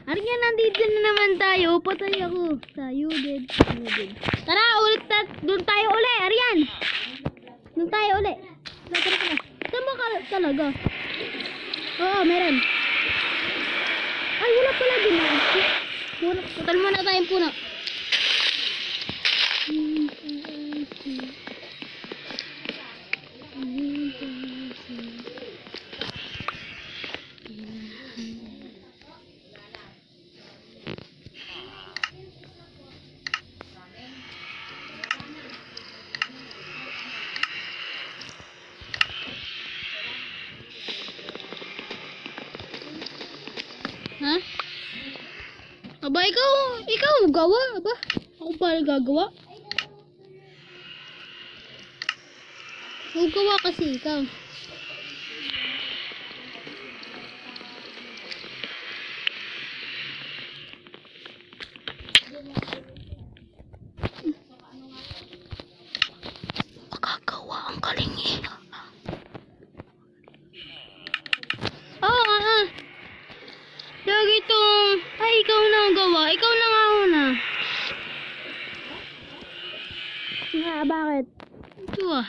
Arian, nandito na naman tayo. Patay ako. Tayo, dead. Tara, ulit doon tayo uli, Arian. Doon tayo uli. Tara. Tama ka talaga. Oo, meron. Ay, wala pala din. Putal muna tayong puno. Ha? Aba, ikaw gawa, aba. Ako pa gagawa. Ako gawa kasi ikaw. Makagawa ang kalingi. Lagi itong, ay ikaw na ang gawa, ikaw na nga una. Nga, bakit? Ito ah.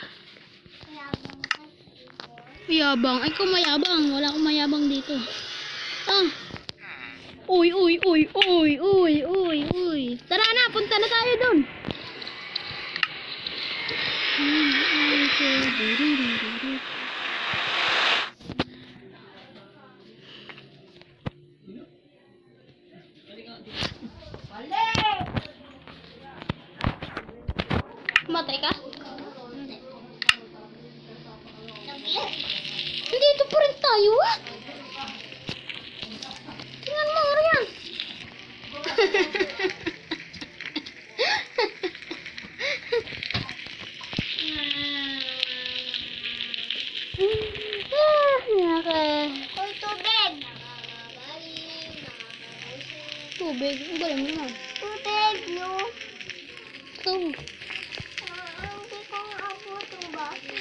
Mayabang, ikaw mayabang, wala akong mayabang dito. Uy. Tara na, punta na tayo dun. Matay ka? Nandito pa rin tayo ah. Tingnan mo, Arian. Hoy, tubig. Tubig? Ang galing mo na. Tubig, no? Ito. Hindi ko nga abot yung baso.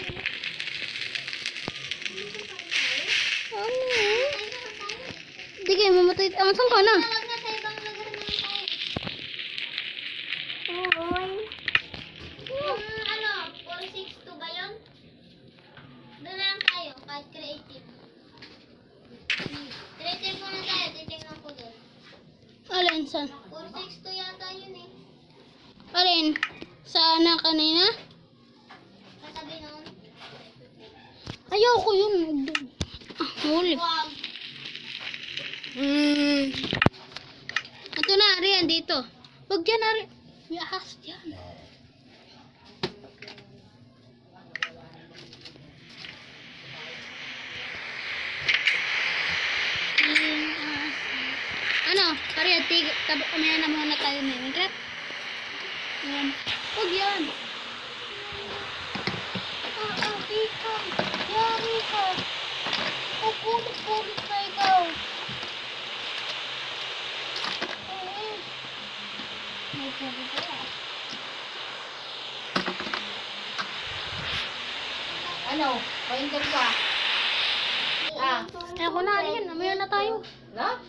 Hindi kayo mamatay. Saan ka na? Tawag na sa ibang lugar na tayo. Oy. Yung 462 ba yun? Doon na lang tayo, kahit creative. Creative muna tayo, titignan ko doon. Alin, saan? 462 yata yun eh. Alin? Saan na kanina? Katabi noon. Ayoko yun. Huli. Ito na, Arian, dito. Huwag dyan, Arian. May ahas dyan. Arian, kamaya na muna tayo na Minecraft. Ayan. Huwag yan. Ikaw. Yari ka. Pupulit na ikaw. May pupulit ka. Ano? Painter ka? Ako na, Arian. Namaya na tayo. Na?